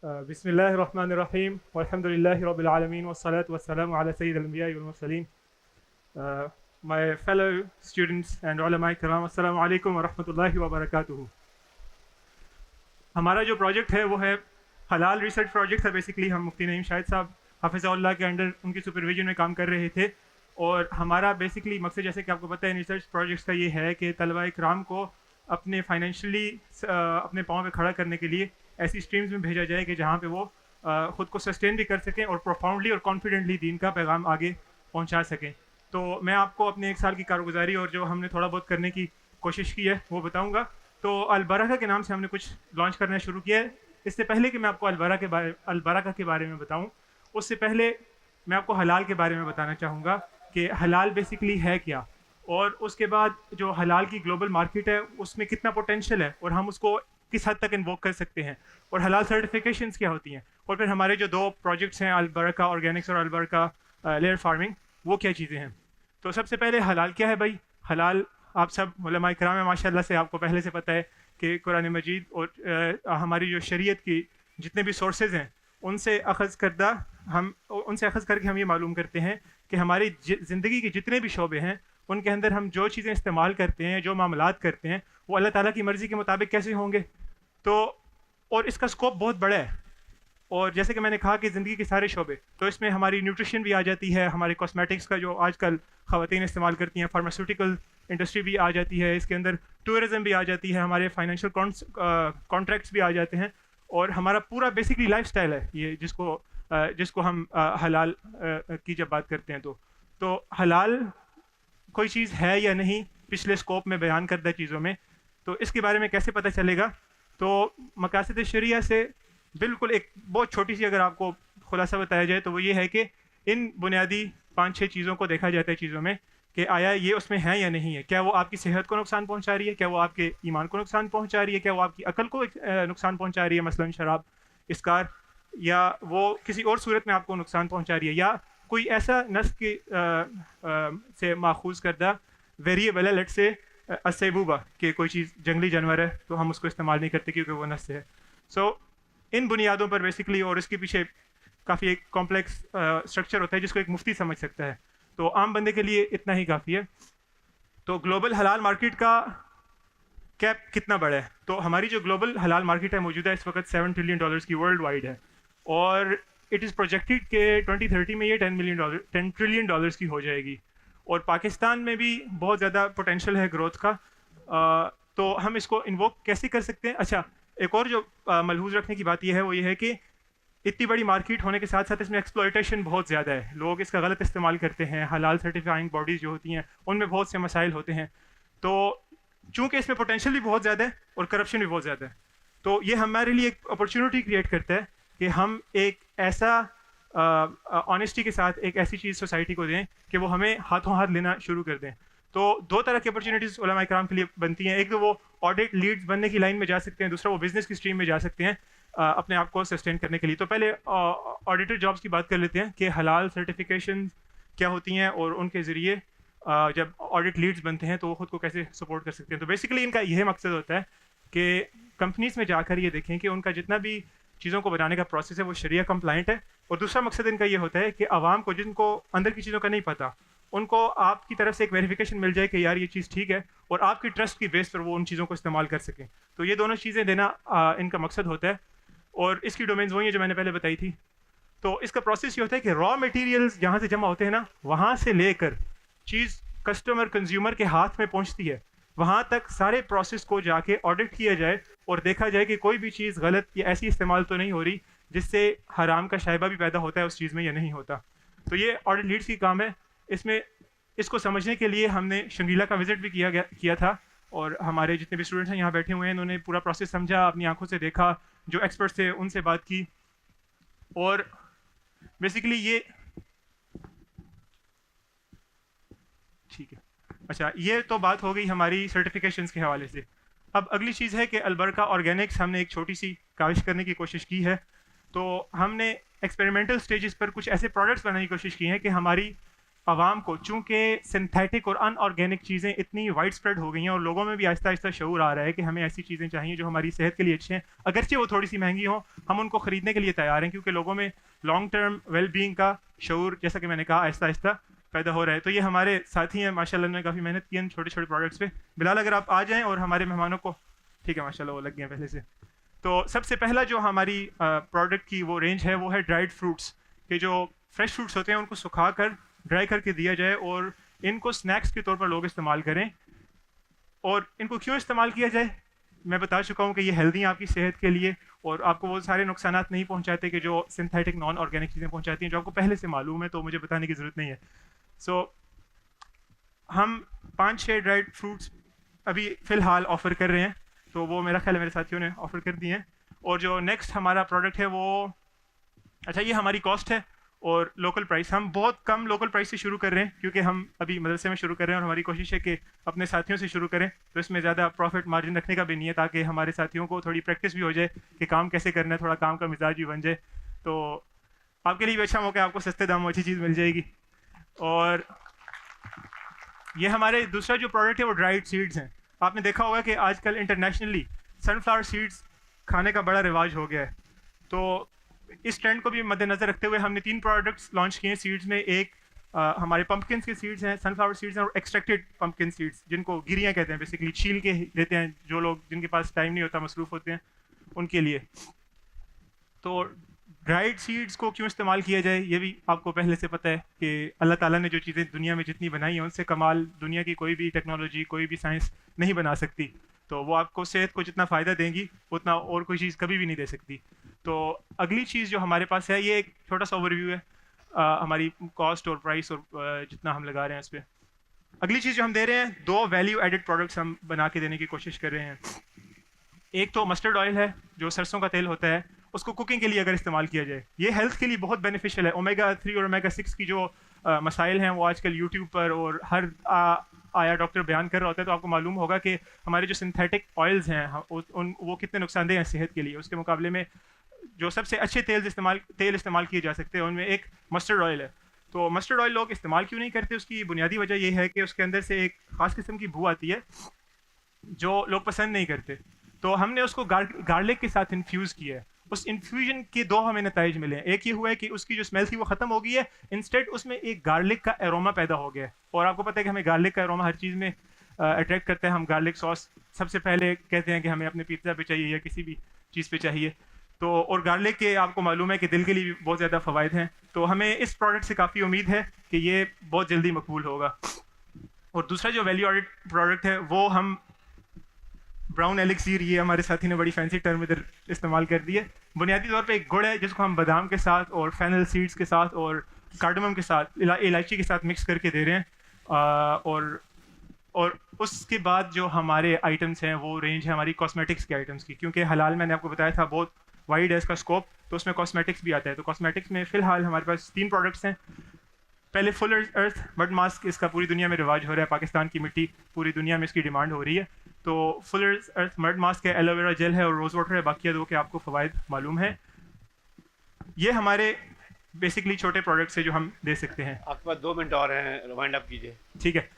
बिस्मिल्लाहिर्रहमानिर्रहीम वल्हम्दुलिल्लाहि रब्बिल आलमीन वस्सलातु वस्सलामु अला सय्यिदिल अंबिया'i वल Mursaleen. My fellow students and ulama kiram, अस्सलामु अलैकुम व रहमतुल्लाहि व बरकातुहू. हमारा जो प्रोजेक्ट है वो है हलाल रिसर्च प्रोजेक्ट है. बेसिकली हम मुफ्ती नईम शाहिद साहब हाफिज़हुल्लाह के अंडर उनकी सुपरविजन में काम कर रहे थे. और हमारा बेसिकली मकसद, जैसे कि आपको पता है, रिसर्च प्रोजेक्ट्स का ये है कि तलबा इकराम को अपने फाइनेंशियली अपने पाँव पे खड़ा करने के लिए ऐसी स्ट्रीम्स में भेजा जाए कि जहाँ पे वो ख़ुद को सस्टेन भी कर सकें और प्रोफाउंडली और कॉन्फिडेंटली दीन का पैगाम आगे पहुँचा सकें. तो मैं आपको अपने 1 साल की कारगुजारी और जो हमने थोड़ा बहुत करने की कोशिश की है वो बताऊँगा. तो अलबरका के नाम से हमने कुछ लॉन्च करना शुरू किया है. इससे पहले कि मैं आपको अलबरका के बारे में बताऊँ, उससे पहले मैं आपको हलाल के बारे में बताना चाहूँगा कि हलाल बेसिकली है क्या, और उसके बाद जो हलाल की ग्लोबल मार्केट है उसमें कितना पोटेंशियल है और हम उसको किस हद तक इन्वोक कर सकते हैं, और हलाल सर्टिफिकेशंस क्या होती हैं, और फिर हमारे जो 2 प्रोजेक्ट्स हैं अलबरका ऑर्गेनिक्स और अलबरका लेयर फार्मिंग, वो क्या चीज़ें हैं. तो सबसे पहले हलाल क्या है भाई. हलाल आप सब उलमा इकराम है माशाल्लाह से, आपको पहले से पता है कि कुरान मजीद और हमारी जो शरीयत की जितने भी सोर्सेज हैं उनसे अखज़ करके हम ये मालूम करते हैं कि हमारी ज़िंदगी के जितने भी शोबे हैं उनके अंदर हम जो चीज़ें इस्तेमाल करते हैं, जो मामलात करते हैं, वो अल्लाह ताला की मर्ज़ी के मुताबिक कैसे होंगे. तो और इसका स्कोप बहुत बड़ा है. और जैसे कि मैंने कहा कि ज़िंदगी के सारे शोबे, तो इसमें हमारी न्यूट्रिशन भी आ जाती है, हमारे कॉस्मेटिक्स का जो आजकल ख़वातीन इस्तेमाल करती हैं, फार्मास्यूटिकल इंडस्ट्री भी आ जाती है, इसके अंदर टूरिज़म भी आ जाती है, हमारे फाइनेंशियल कॉन्ट्रैक्ट्स भी आ जाते हैं, और हमारा पूरा बेसिकली लाइफस्टाइल है ये, जिसको हम हलाल की जब बात करते हैं तो हलाल कोई चीज़ है या नहीं पिछले स्कोप में बयान करदा चीज़ों में. तो इसके बारे में कैसे पता चलेगा. तो मकासद शरिया से बिल्कुल एक बहुत छोटी सी अगर आपको खुलासा बताया जाए तो वो ये है कि इन बुनियादी 5-6 चीज़ों को देखा जाता है चीज़ों में कि आया ये उसमें है या नहीं है. क्या वो आपकी सेहत को नुकसान पहुंचा रही है, क्या वो आपके ईमान को नुकसान पहुंचा रही है, क्या वो आपकी अकल को नुकसान पहुंचा रही है, मसलन शराब, इसकार, या वो किसी और सूरत में आपको नुकसान पहुंचा रही है, या कोई ऐसा नस्ल की से माखूज करदा वेरिएबल है, लेट से असेबूबा कि कोई चीज़ जंगली जानवर है तो हम उसको इस्तेमाल नहीं करते क्योंकि वो नस्ल है. सो इन बुनियादों पर बेसिकली, और इसके पीछे काफ़ी एक कॉम्प्लेक्स स्ट्रक्चर होता है जिसको एक मुफ्ती समझ सकता है, तो आम बंदे के लिए इतना ही काफ़ी है. तो ग्लोबल हलाल मार्केट का कैप कितना बड़ा है. तो हमारी जो ग्लोबल हलाल मार्केट है मौजूदा इस वक्त $7 ट्रिलियन की वर्ल्ड वाइड है, और इट इज़ प्रोजेक्टेड के 2030 में ये $10 ट्रिलियन की हो जाएगी. और पाकिस्तान में भी बहुत ज़्यादा पोटेंशियल है ग्रोथ का. तो हम इसको इन्वोक कैसे कर सकते हैं. अच्छा, एक और जो मलहूज़ रखने की बात यह है वो ये है कि इतनी बड़ी मार्केट होने के साथ साथ इसमें एक्सप्लॉयटेशन बहुत ज़्यादा है. लोग इसका गलत इस्तेमाल करते हैं. हलाल सर्टिफाइंग बॉडीज़ जो होती हैं उनमें बहुत से मसाइल होते हैं. तो चूँकि इसमें पोटेंशियल भी बहुत ज़्यादा है और करप्शन भी बहुत ज़्यादा है, तो ये हमारे लिए एक अपॉर्चुनिटी क्रिएट करता है कि हम एक ऐसा ऑनेस्टी के साथ एक ऐसी चीज़ सोसाइटी को दें कि वो हमें हाथों हाथ लेना शुरू कर दें. तो 2 तरह की अपॉर्चुनिटीज़ उलमा इकराम के लिए बनती हैं. एक तो वो ऑडिट लीड्स बनने की लाइन में जा सकते हैं, दूसरा वो बिज़नेस की स्ट्रीम में जा सकते हैं अपने आप को सस्टेन करने के लिए. तो पहले ऑडिटर जॉब्स की बात कर लेते हैं कि हलाल सर्टिफिकेशन क्या होती हैं और उनके ज़रिए जब ऑडिट लीड्स बनते हैं तो वो ख़ुद को कैसे सपोर्ट कर सकते हैं. तो बेसिकली इनका यह मकसद होता है कि कंपनीज़ में जाकर ये देखें कि उनका जितना भी चीज़ों को बनाने का प्रोसेस है वो शरिया कंप्लाइंट है. और दूसरा मकसद इनका ये होता है कि आवाम को, जिनको अंदर की चीज़ों का नहीं पता, उनको आपकी तरफ से एक वेरिफिकेशन मिल जाए कि यार ये चीज़ ठीक है, और आपकी ट्रस्ट की बेस पर वो उन चीज़ों को इस्तेमाल कर सकें. तो ये दोनों चीज़ें देना इनका मकसद होता है. और इसकी डोमेन्स वही है जो मैंने पहले बताई थी. तो इसका प्रोसेस ये होता है कि रॉ मटेरियल्स जहाँ से जमा होते हैं ना, वहाँ से लेकर चीज़ कस्टमर कंज्यूमर के हाथ में पहुँचती है, वहाँ तक सारे प्रोसेस को जाके ऑडिट किया जाए और देखा जाए कि कोई भी चीज़ गलत या ऐसी इस्तेमाल तो नहीं हो रही जिससे हराम का शायबा भी पैदा होता है उस चीज़ में या नहीं होता. तो ये ऑडिट लीड्स की काम है. इसमें इसको समझने के लिए हमने शंगीला का विज़िट भी किया था, और हमारे जितने भी स्टूडेंट्स हैं यहाँ बैठे हुए हैं उन्होंने पूरा प्रोसेस समझा, अपनी आंखों से देखा, जो एक्सपर्ट्स थे उनसे बात की. और बेसिकली ये ठीक है. अच्छा, ये तो बात हो गई हमारी सर्टिफिकेशंस के हवाले से. अब अगली चीज़ है कि अलबरका ऑर्गेनिक्स हमने एक छोटी सी काविश करने की कोशिश की है. तो हमने एक्सपेरिमेंटल स्टेजेस पर कुछ ऐसे प्रोडक्ट्स बनाने की कोशिश की हैं कि हमारी आवाम को, चूँकि सिंथेटिक और अनऑर्गेनिक चीज़ें इतनी वाइड स्प्रेड हो गई हैं और लोगों में भी आहिस्ता आहिस्ता शऊर आ रहा है कि हमें ऐसी चीज़ें चाहिए जो हमारी सेहत के लिए अच्छी हैं, अगरचे वो थोड़ी सी महंगी हों, हम उनको ख़रीदने के लिए तैयार हैं, क्योंकि लोगों में लॉन्ग टर्म वेल बीइंग का शऊर, जैसा कि मैंने कहा, आहिस्ता आहिस्ता पैदा हो रहा है। तो ये हमारे साथी हैं, माशाल्लाह ने काफ़ी मेहनत की है छोटे छोटे प्रोडक्ट्स पे। बिलाल, अगर आप आ जाएँ और हमारे मेहमानों को, ठीक है माशाल्लाह वो लग गए हैं पहले से। तो सबसे पहला जो हमारी प्रोडक्ट की वो रेंज है वो है ड्राइड फ्रूट्स, के जो फ्रेश फ्रूट्स होते हैं उनको सुखा कर ड्राई करके दिया जाए और इनको स्नैक्स के तौर पर लोग इस्तेमाल करें। और इनको क्यों इस्तेमाल किया जाए, मैं बता चुका हूँ कि ये हेल्दी हैं आपकी सेहत के लिए और आपको वो सारे नुकसानात नहीं पहुँचाते कि जो सिंथेटिक नॉन ऑर्गेनिक चीज़ें पहुँचाती हैं, जो आपको पहले से मालूम है, तो मुझे बताने की ज़रूरत नहीं है। सो हम 5-6 ड्राइड फ्रूट्स अभी फ़िलहाल ऑफ़र कर रहे हैं, तो वो मेरा ख्याल है मेरे साथियों ने ऑफ़र कर दिए हैं। और जो नेक्स्ट हमारा प्रोडक्ट है वो, अच्छा ये हमारी कॉस्ट है और लोकल प्राइस, हम बहुत कम लोकल प्राइस से शुरू कर रहे हैं क्योंकि हम अभी मदरसे में शुरू कर रहे हैं और हमारी कोशिश है कि अपने साथियों से शुरू करें, तो इसमें ज़्यादा प्रॉफिट मार्जिन रखने का भी नहीं है, ताकि हमारे साथियों को थोड़ी प्रैक्टिस भी हो जाए कि काम कैसे करना है, थोड़ा काम का मिजाज भी बन जाए। तो आपके लिए भी अच्छा मौका है, आपको सस्ते दाम में अच्छी चीज़ मिल जाएगी। और ये हमारे दूसरा जो प्रोडक्ट है वो ड्राइड सीड्स हैं। आपने देखा होगा कि आजकल इंटरनेशनली सनफ्लावर सीड्स खाने का बड़ा रिवाज हो गया है, तो इस ट्रेंड को भी मद्देनज़र रखते हुए हमने 3 प्रोडक्ट्स लॉन्च किए हैं सीड्स में। एक हमारे पम्पकिन के सीड्स हैं, सनफ्लावर सीड्स हैं, और एक्सट्रैक्टेड पम्पकिन सीड्स, जिनको गिरियाँ कहते हैं, बेसिकली छील के देते हैं जो लोग, जिनके पास टाइम नहीं होता, मसरूफ़ होते हैं, उनके लिए। तो ड्राइड सीड्स को क्यों इस्तेमाल किया जाए, ये भी आपको पहले से पता है कि अल्लाह ताला ने जो चीज़ें दुनिया में जितनी बनाई हैं उनसे कमाल दुनिया की कोई भी टेक्नोलॉजी, कोई भी साइंस नहीं बना सकती। तो वो आपको सेहत को जितना फ़ायदा देंगी उतना और कोई चीज़ कभी भी नहीं दे सकती। तो अगली चीज़ जो हमारे पास है, ये एक छोटा सा ओवरव्यू है हमारी कॉस्ट और प्राइस और जितना हम लगा रहे हैं इस पर। अगली चीज़ जो हम दे रहे हैं, 2 वैल्यू एडिड प्रोडक्ट्स हम बना के देने की कोशिश कर रहे हैं। एक तो मस्टर्ड ऑयल है, जो सरसों का तेल होता है, उसको कुकिंग के लिए अगर इस्तेमाल किया जाए, ये हेल्थ के लिए बहुत बेनिफिशियल है। ओमेगा 3 और ओमेगा 6 की जो मसाइल हैं वो आजकल यूट्यूब पर और हर आया डॉक्टर बयान कर रहा होता है, तो आपको मालूम होगा कि हमारे जो सिंथेटिक ऑयल्स हैं वो कितने नुकसानदेह हैं सेहत के लिए। उसके मुकाबले में जो सबसे अच्छे तेल इस्तेमाल किए जा सकते हैं उनमें एक मस्टर्ड ऑयल है। तो मस्टर्ड ऑयल लोग इस्तेमाल क्यों नहीं करते, उसकी बुनियादी वजह ये है कि उसके अंदर से एक ख़ास किस्म की बू आती है जो लोग पसंद नहीं करते। तो हमने उसको गार्लिक के साथ इन्फ्यूज़ किया है। उस इन्फ्यूजन के 2 हमें नताइज मिले हैं। एक ये हुआ है कि उसकी जो स्मेल थी वो ख़त्म हो गई है, इंस्टेड उसमें एक गार्लिक का एरोमा पैदा हो गया है। और आपको पता है कि हमें गार्लिक का एरोमा हर चीज़ में अट्रैक्ट करता है। हम गार्लिक सॉस सबसे पहले कहते हैं कि हमें अपने पिज़्ज़ा पे चाहिए या किसी भी चीज़ पे चाहिए। तो और गार्लिक के आपको मालूम है कि दिल के लिए भी बहुत ज़्यादा फ़वाइद हैं। तो हमें इस प्रोडक्ट से काफ़ी उम्मीद है कि ये बहुत जल्दी मकबूल होगा। और दूसरा जो वैल्यू एडेड प्रोडक्ट है वो हम ब्राउन एलिक्सीर, ये हमारे साथी ने बड़ी फैंसी टर्म इधर इस्तेमाल कर दी है। बुनियादी तौर पे एक गुड़ है जिसको हम बादाम के साथ और फेनल सीड्स के साथ और कार्डमम के साथ, इलायची के साथ मिक्स करके दे रहे हैं। और उसके बाद जो हमारे आइटम्स हैं वो रेंज है हमारी कॉस्मेटिक्स के आइटम्स की, क्योंकि हलाल मैंने आपको बताया था बहुत वाइड है इसका स्कोप, तो उसमें कॉस्मेटिक्स भी आता है। तो कॉस्मेटिक्स में फ़िलहाल हमारे पास 3 प्रोडक्ट्स हैं। पहले फुल अर्थ मड मास्क, इसका पूरी दुनिया में रिवाज हो रहा है, पाकिस्तान की मिट्टी, पूरी दुनिया में इसकी डिमांड हो रही है। तो फुल अर्थ मड मास्क है, एलोवेरा जेल है और रोज़ वाटर है, बाकी 2 के आपको फ़वाइद मालूम है। ये हमारे बेसिकली छोटे प्रोडक्ट्स है जो हम दे सकते हैं। आपके पास 2 मिनट और हैं, रिमाइंड अप कीजिए। ठीक है,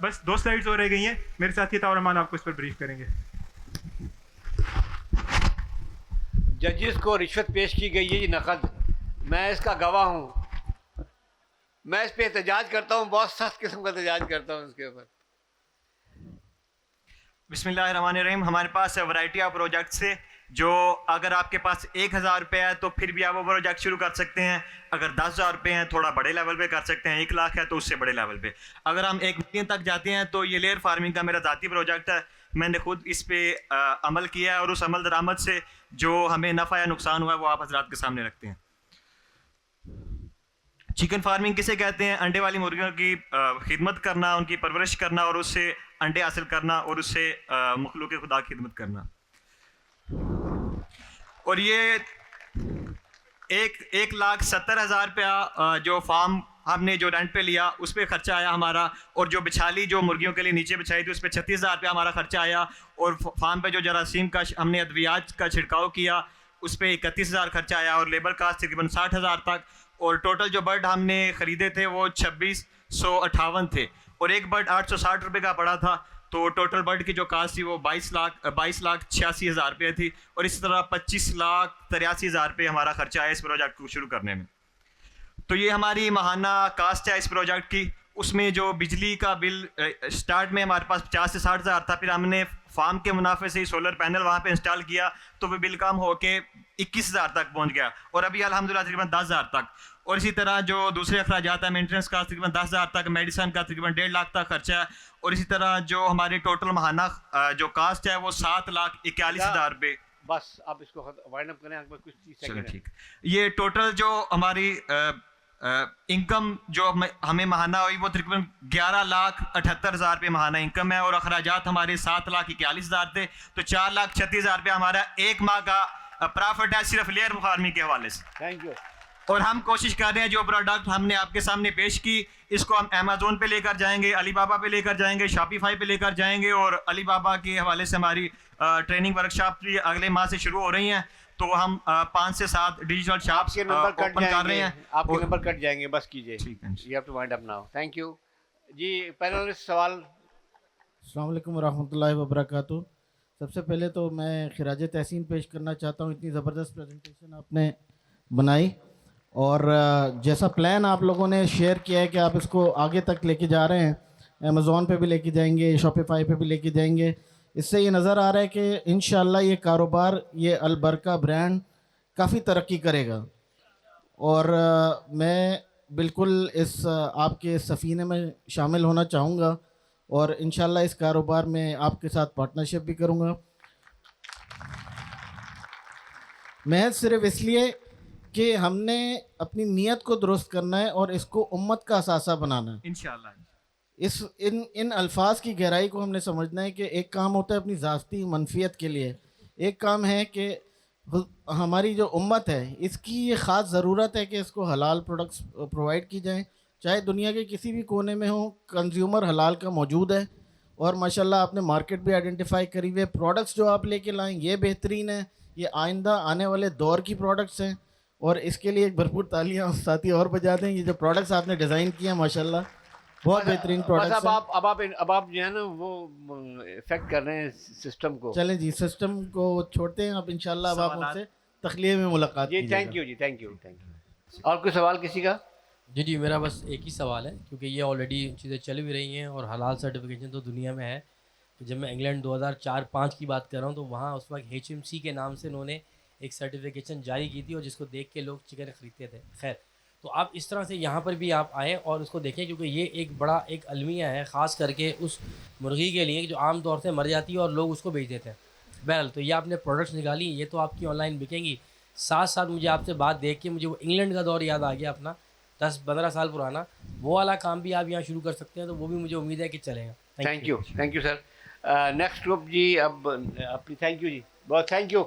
बस 2 स्लाइड्स और रह गई हैं। मेरे साथी ताउर रहमान आपको इस पर ब्रीफ करेंगे। जजिस को रिश्वत पेश की गई है, ये नकद, मैं इसका गवाह हूँ। मैं इस पे एहतजाज करता हूँ, बहुत सख्त किस्म का एहतजाज करता हूँ इसके ऊपर। बिस्मिल्लाहिर्रहमानिर्रहीम। हमारे पास वैरायटी ऑफ प्रोजेक्ट्स है, जो अगर आपके पास 1000 रुपये है तो फिर भी आप वो प्रोजेक्ट शुरू कर सकते हैं। अगर 10,000 रुपये हैं थोड़ा बड़े लेवल पे कर सकते हैं। 1 लाख है तो उससे बड़े लेवल पे। अगर हम 1 मिलियन तक जाते हैं तो ये लेयर फार्मिंग का मेरा ज़ाती प्रोजेक्ट है। मैंने खुद इस पर अमल किया है और उस अमल दरामद से जो हमें नफ़ा या नुकसान हुआ है वो आप हज़रात के सामने रखते हैं। चिकन फार्मिंग किसे कहते हैं? अंडे वाली मुर्गियों की खिदमत करना, उनकी परवरिश करना और उससे अंडे हासिल करना और उससे मखलूक खुदा की खिदमत करना। और ये 1,70,000 रुपया जो फार्म हमने जो रेंट पे लिया उस पर खर्चा आया हमारा, और जो बिछाली जो मुर्गियों के लिए नीचे बिछाई थी उस पर 36,000 रुपया हमारा खर्चा आया, और फार्म पे जो जरासीम का हमने अद्वियात का छिड़काव किया उस पर 31,000 खर्चा आया, और लेबर कास्ट तकरीबन 60,000 तक, और टोटल जो बर्ड हमने ख़रीदे थे वो 2658 थे और एक बर्ड 860 रुपये का पड़ा था। तो टोटल बर्ड की जो कास्ट थी वो 22,86,000 रुपये थी और इसी तरह 25,83,000 रुपये हमारा खर्चा है इस प्रोजेक्ट को शुरू करने में। तो ये हमारी माहाना कास्ट है इस प्रोजेक्ट की। उसमें जो बिजली का बिल स्टार्ट में हमारे पास 50 से 60 हज़ार था, फिर हमने फार्म के मुनाफे से ही सोलर पैनल वहाँ पे इंस्टॉल किया तो वो बिल कम होके 21,000 तक पहुँच गया और अभी अल्हम्दुलिल्लाह तकरीबन 10,000 तक। और इसी तरह जो दूसरे अखराजात है, मेंटेनेंस का तकरीबन 10,000 तक, मेडिसन का तकरीबन 1.5 लाख तक खर्चा है और इसी तरह जो हमारे टोटल माहाना जो कास्ट है वो 7,41,000 रुपये। बस आप इसको वाइंड अप करें, आपके पास कुछ 30 चलो सेकंड है। ठीक। ये टोटल जो हमारी इनकम जो हमें महाना हुई वो तकरीबन 11,78,000 रुपये महाना इनकम है और अखराजात हमारे 7,41,000 थे। तो 4,36,000 रुपये हमारा एक माह का प्रॉफिट है सिर्फ लेयर फार्मिंग के हवाले से। Thank you. और हम कोशिश कर रहे हैं जो प्रोडक्ट हमने आपके सामने पेश की इसको हम अमेज़ोन पे लेकर जाएंगे, अलीबाबा पे लेकर जाएंगे, शॉपिफाई पे लेकर जाएंगे और अलीबाबा के हवाले से हमारी ट्रेनिंग वर्कशॉप भी अगले माह से शुरू हो रही हैं। तो हम 5 से 7 डिजिटल शॉप्स आपके नंबर कट ओपन कर रहे जाएंगे, हैं। आपके नंबर कट जाएंगे, बस कीजिए। ठीक है। You have to wind up now. Thank you जी। पैनलिस्ट सवाल। अस्सलाम वालेकुम वरहमतुल्लाहि वबरकातुहू। सबसे पहले तो मैं खिराज तहसीन पेश करना चाहता हूँ, इतनी ज़बरदस्त प्रेजेंटेशन आपने बनाई और जैसा प्लान आप लोगों ने शेयर किया है कि आप इसको आगे तक लेके जा रहे हैं, अमेज़ॉन पे भी लेके जाएंगे, शॉपिफाई पे भी लेके जाएंगे, इससे ये नज़र आ रहा है कि इंशाल्लाह ये कारोबार, ये अलबरका ब्रांड काफ़ी तरक्की करेगा। और मैं बिल्कुल इस आपके सफ़ीने में शामिल होना चाहूँगा और इंशाल्लाह इस कारोबार में आपके साथ पार्टनरशिप भी करूँगा। महज सिर्फ इसलिए कि हमने अपनी नीयत को दुरुस्त करना है और इसको उम्मत का असासा बनाना है इंशाल्लाह। इन अल्फाज की गहराई को हमने समझना है कि एक काम होता है अपनी ज़ाती मनफियत के लिए, एक काम है कि हमारी जो उम्मत है इसकी ये ख़ास ज़रूरत है कि इसको हलाल प्रोडक्ट्स प्रोवाइड की जाएं, चाहे दुनिया के किसी भी कोने में हो। कंज्यूमर हलाल का मौजूद है और माशाल्लाह आपने मार्केट भी आइडेंटिफाई करी हुई है। प्रोडक्ट्स जो आप लेके लाएँ ये बेहतरीन है, ये आइंदा आने वाले दौर की प्रोडक्ट्स हैं और इसके लिए एक भरपूर तालियां साथी और बजा दें। ये जो प्रोडक्ट्स आपने डिज़ाइन किए हैं माशाल्लाह बहुत बेहतरीन प्रोडक्ट्स हैं। अब आप जो है ना वो इफेक्ट कर रहे हैं सिस्टम को। चलें जी, सिस्टम को छोड़ते हैं अब इंशाल्लाह। अब आप उनसे तखलिए में मुलाकात जी। थैंक यू जी, थैंक यू, थैंक यू। और कोई सवाल किसी का? जी मेरा बस एक ही सवाल है, क्योंकि ये ऑलरेडी चीज़ें चल भी रही हैं और हलाल सर्टिफिकेशन तो दुनिया में है। कि जब मैं इंग्लैंड 2004-5 की बात कर रहा हूँ तो वहाँ उस वक्त HMC के नाम से उन्होंने एक सर्टिफिकेशन जारी की थी और जिसको देख के लोग चिकन ख़रीदते थे। खैर, तो आप इस तरह से यहाँ पर भी आप आएँ और उसको देखें, क्योंकि ये एक बड़ा एक अलमिया है ख़ास करके उस मुर्गी के लिए जो आम तौर से मर जाती है और लोग उसको बेच देते हैं। बहरहाल, तो ये आपने प्रोडक्ट्स निकाली, ये तो आपकी ऑनलाइन बिकेंगी। साथ साथ मुझे आपसे बात देख के मुझे वो इंग्लैंड का दौर याद आ गया अपना 10-15 साल पुराना, वो वाला काम भी आप यहाँ शुरू कर सकते हैं। तो वो भी मुझे उम्मीद है कि चलेगा। Thank you sir. Next group जी। अब अपनी थैंक यू जी, बहुत थैंक यू।